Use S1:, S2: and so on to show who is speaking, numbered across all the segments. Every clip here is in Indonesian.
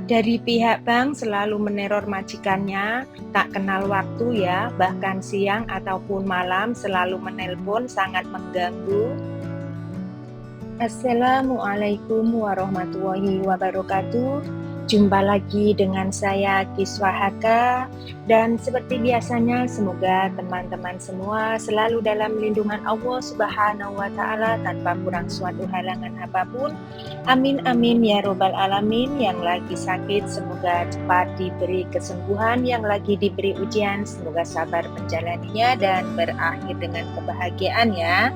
S1: Dari pihak bank selalu meneror majikannya, tak kenal waktu ya, bahkan siang ataupun malam selalu menelpon sangat mengganggu. Assalamualaikum warahmatullahi wabarakatuh. Jumpa lagi dengan saya Kiswah Haka, dan seperti biasanya semoga teman-teman semua selalu dalam lindungan Allah Subhanahu wa Ta'ala tanpa kurang suatu halangan apapun. Amin amin ya robbal alamin. Yang lagi sakit semoga cepat diberi kesembuhan, yang lagi diberi ujian semoga sabar menjalaninya dan berakhir dengan kebahagiaan ya.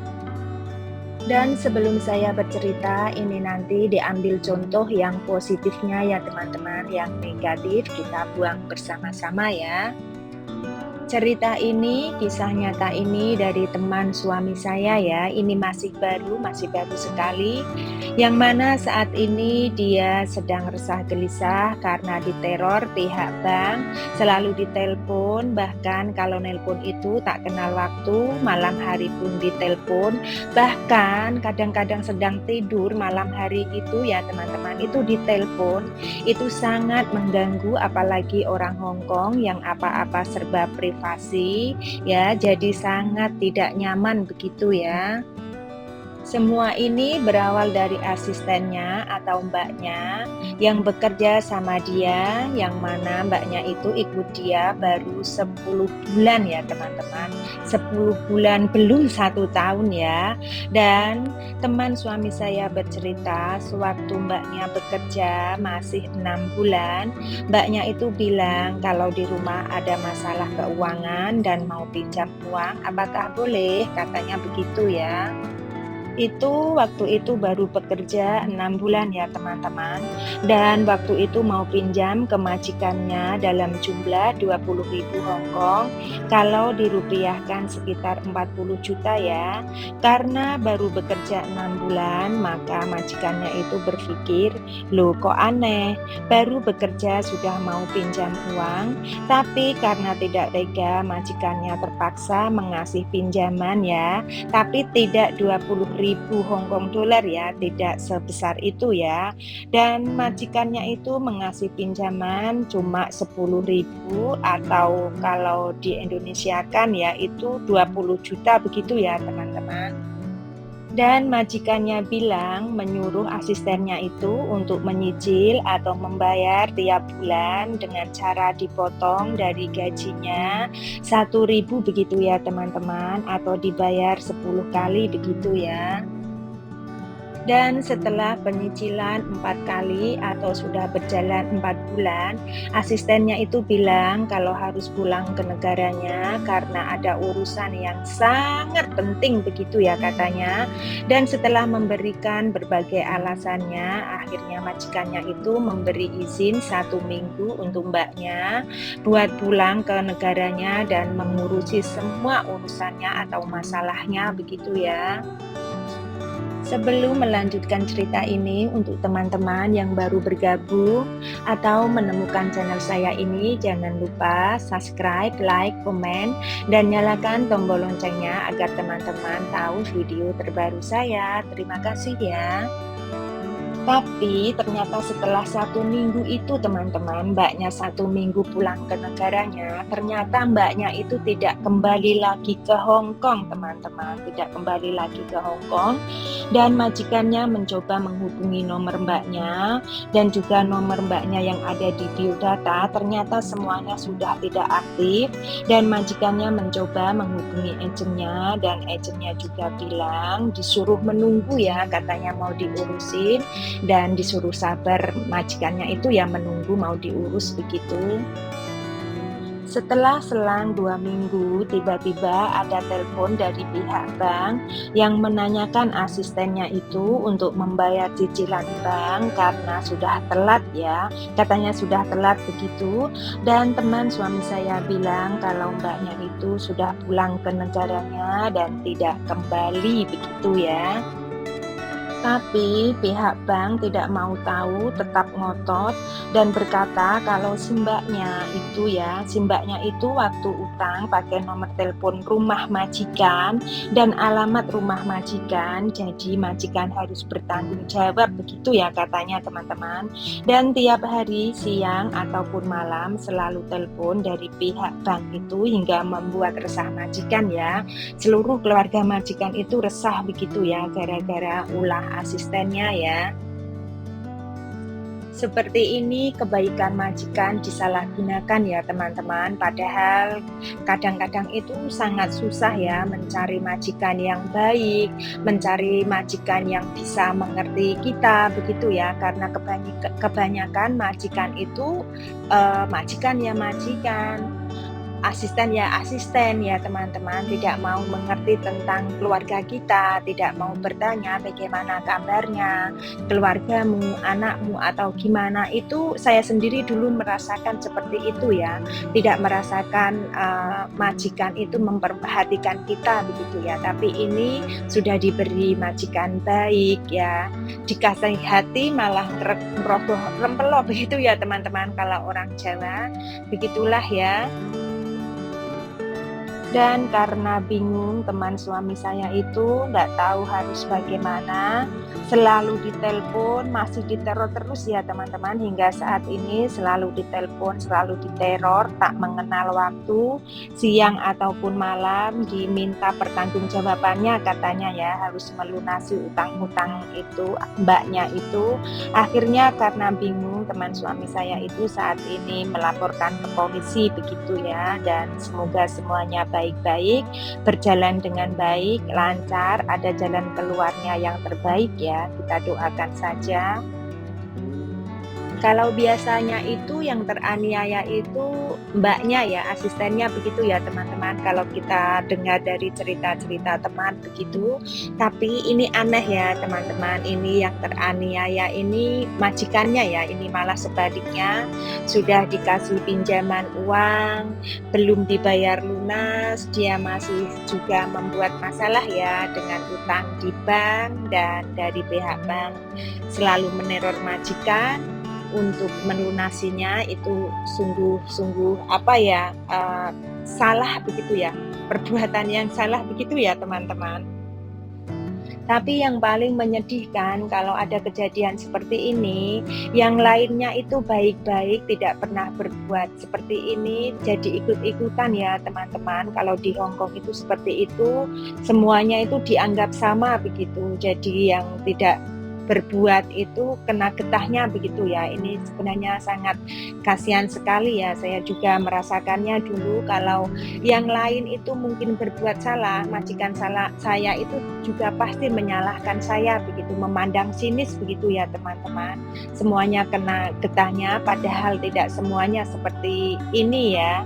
S1: Dan sebelum saya bercerita, ini nanti diambil contoh yang positifnya ya teman-teman, yang negatif kita buang bersama-sama ya. Cerita ini, kisah nyata ini dari teman suami saya ya. Ini masih baru sekali. Yang mana saat ini dia sedang resah gelisah karena diteror pihak bank, selalu ditelepon, bahkan kalau nelpon itu tak kenal waktu, malam hari pun ditelepon, bahkan kadang-kadang sedang tidur malam hari itu ya teman-teman, itu ditelepon. Itu sangat mengganggu, apalagi orang Hongkong yang apa-apa serba privasi ya, jadi sangat tidak nyaman begitu ya. Semua ini berawal dari asistennya atau mbaknya yang bekerja sama dia, yang mana mbaknya itu ikut dia baru 10 bulan ya teman-teman. 10 bulan, belum 1 tahun ya. Dan teman suami saya bercerita sewaktu mbaknya bekerja masih 6 bulan, mbaknya itu bilang kalau di rumah ada masalah keuangan dan mau pinjam uang, apakah boleh? Katanya begitu ya. Itu waktu itu baru bekerja 6 bulan ya teman-teman, dan waktu itu mau pinjam ke majikannya dalam jumlah 20.000 Hongkong, kalau dirupiahkan sekitar 40 juta ya. Karena baru bekerja 6 bulan, maka majikannya itu berpikir, loh kok aneh, baru bekerja sudah mau pinjam uang. Tapi karena tidak tega, majikannya terpaksa mengasih pinjaman ya, tapi tidak 20.000 Hongkong dolar ya, tidak sebesar itu ya. Dan majikannya itu mengasih pinjaman cuma 10.000, atau kalau di Indonesia kan ya itu 20 juta begitu ya teman-teman. Dan majikannya bilang menyuruh asistennya itu untuk menyicil atau membayar tiap bulan dengan cara dipotong dari gajinya 1.000 begitu ya teman-teman, atau dibayar 10 kali begitu ya. Dan setelah penyicilan 4 kali atau sudah berjalan 4 bulan, asistennya itu bilang kalau harus pulang ke negaranya karena ada urusan yang sangat penting begitu ya katanya. Dan setelah memberikan berbagai alasannya, akhirnya majikannya itu memberi izin 1 minggu untuk mbaknya buat pulang ke negaranya dan mengurusi semua urusannya atau masalahnya begitu ya. Sebelum melanjutkan cerita ini, untuk teman-teman yang baru bergabung atau menemukan channel saya ini, jangan lupa subscribe, like, komen, dan nyalakan tombol loncengnya agar teman-teman tahu video terbaru saya. Terima kasih ya. Tapi ternyata setelah 1 minggu itu teman-teman, mbaknya 1 minggu pulang ke negaranya, ternyata mbaknya itu tidak kembali lagi ke Hong Kong teman-teman, tidak kembali lagi ke Hong Kong. Dan majikannya mencoba menghubungi nomor mbaknya dan juga nomor mbaknya yang ada di biodata, ternyata semuanya sudah tidak aktif. Dan majikannya mencoba menghubungi agennya, dan agennya juga bilang disuruh menunggu ya, katanya mau diurusin, dan disuruh sabar, majikannya itu ya menunggu mau diurus begitu. Setelah selang 2 minggu, tiba-tiba ada telepon dari pihak bank yang menanyakan asistennya itu untuk membayar cicilan bank karena sudah telat ya, katanya sudah telat begitu. Dan teman suami saya bilang kalau mbaknya itu sudah pulang ke negaranya dan tidak kembali begitu ya. Tapi pihak bank tidak mau tahu, tetap ngotot dan berkata kalau si mbaknya itu waktu utang pakai nomor telepon rumah majikan dan alamat rumah majikan, jadi majikan harus bertanggung jawab, begitu ya katanya teman-teman. Dan tiap hari siang ataupun malam selalu telepon dari pihak bank itu hingga membuat resah majikan ya. Seluruh keluarga majikan itu resah begitu ya gara-gara ulah asistennya ya. Seperti ini kebaikan majikan disalahgunakan ya teman-teman, padahal kadang-kadang itu sangat susah ya mencari majikan yang baik, mencari majikan yang bisa mengerti kita begitu ya, karena kebanyakan majikan itu majikan ya majikan, asisten ya asisten ya teman-teman, tidak mau mengerti tentang keluarga kita, tidak mau bertanya bagaimana kabarnya, keluargamu, anakmu atau gimana. Itu saya sendiri dulu merasakan seperti itu ya, tidak merasakan majikan itu memperhatikan kita begitu ya, tapi ini sudah diberi majikan baik ya, dikasih hati malah merogoh rempelo begitu ya teman-teman kalau orang Jawa, begitulah ya. Dan karena bingung teman suami saya itu nggak tahu harus bagaimana, selalu ditelepon, masih diteror terus ya teman-teman, hingga saat ini selalu ditelepon, selalu diteror, tak mengenal waktu, siang ataupun malam, diminta pertanggungjawabannya katanya ya, harus melunasi utang-utang itu mbaknya itu. Akhirnya karena bingung teman suami saya itu saat ini melaporkan ke polisi begitu ya, dan semoga semuanya baik-baik, berjalan dengan baik, lancar, ada jalan keluarnya yang terbaik ya, kita doakan saja. Kalau biasanya itu yang teraniaya itu mbaknya ya, asistennya begitu ya teman-teman, kalau kita dengar dari cerita-cerita teman begitu. Tapi ini aneh ya teman-teman, ini yang teraniaya ini majikannya ya, ini malah sebaliknya, sudah dikasih pinjaman uang, belum dibayar lunas, dia masih juga membuat masalah ya dengan utang di bank, dan dari pihak bank selalu meneror majikan untuk melunasinya. Itu sungguh-sungguh salah begitu ya, perbuatan yang salah begitu ya teman-teman. Tapi yang paling menyedihkan kalau ada kejadian seperti ini, yang lainnya itu baik-baik, tidak pernah berbuat seperti ini, jadi ikut-ikutan ya teman-teman. Kalau di Hongkong itu seperti itu, semuanya itu dianggap sama begitu, jadi yang tidak berbuat itu kena getahnya begitu ya. Ini sebenarnya sangat kasihan sekali ya, saya juga merasakannya dulu. Kalau yang lain itu mungkin berbuat salah, majikan saya itu juga pasti menyalahkan saya begitu, memandang sinis begitu ya teman-teman. Semuanya kena getahnya, padahal tidak semuanya seperti ini ya.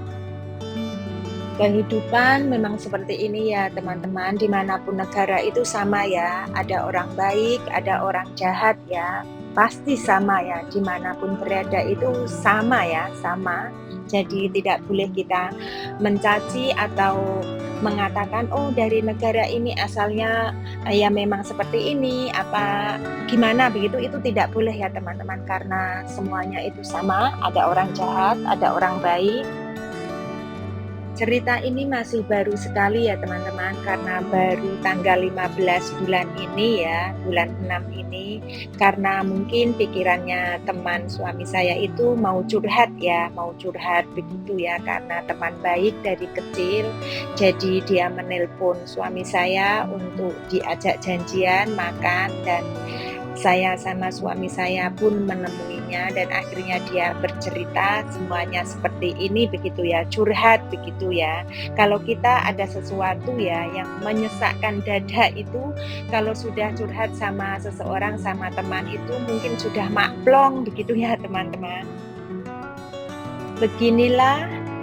S1: Kehidupan memang seperti ini ya teman-teman, dimanapun negara itu sama ya, ada orang baik, ada orang jahat ya, pasti sama ya, dimanapun berada itu sama ya, sama. Jadi tidak boleh kita mencaci atau mengatakan oh dari negara ini asalnya ya memang seperti ini, apa gimana begitu, itu tidak boleh ya teman-teman, karena semuanya itu sama, ada orang jahat, ada orang baik. Cerita ini masih baru sekali ya teman-teman, karena baru tanggal 15 bulan ini ya, bulan 6 ini, karena mungkin pikirannya teman suami saya itu mau curhat ya, mau curhat begitu ya, karena teman baik dari kecil, jadi dia menelpon suami saya untuk diajak janjian makan, dan saya sama suami saya pun menemuinya, dan akhirnya dia bercerita semuanya seperti ini begitu ya, curhat begitu ya. Kalau kita ada sesuatu ya yang menyesakkan dada itu, kalau sudah curhat sama seseorang, sama teman itu mungkin sudah maklong begitu ya teman-teman.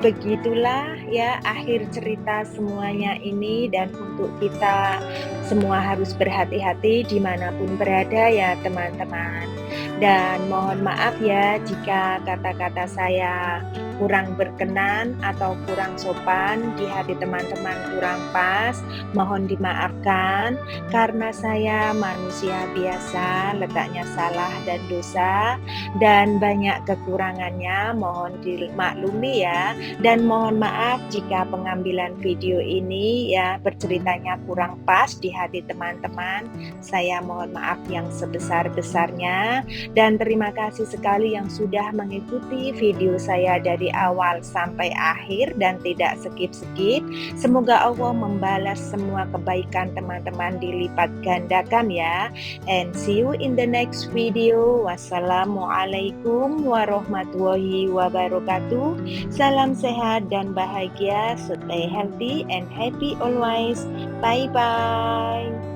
S1: Begitulah ya akhir cerita semuanya ini, dan untuk kita semua harus berhati-hati dimanapun berada ya teman-teman. Dan mohon maaf ya jika kata-kata saya kurang berkenan atau kurang sopan di hati teman-teman, kurang pas, mohon dimaafkan karena saya manusia biasa, letaknya salah dan dosa dan banyak kekurangannya, mohon dimaklumi ya. Dan mohon maaf jika pengambilan video ini ya berceritanya kurang pas di hati teman-teman. Saya mohon maaf yang sebesar-besarnya dan terima kasih sekali yang sudah mengikuti video saya dari awal sampai akhir dan tidak skip-skip. Semoga Allah membalas semua kebaikan teman-teman dilipat gandakan ya. And see you in the next video. Wassalamualaikum warahmatullahi wabarakatuh. Salam sehat dan bahagia. Stay healthy and happy always. Bye-bye.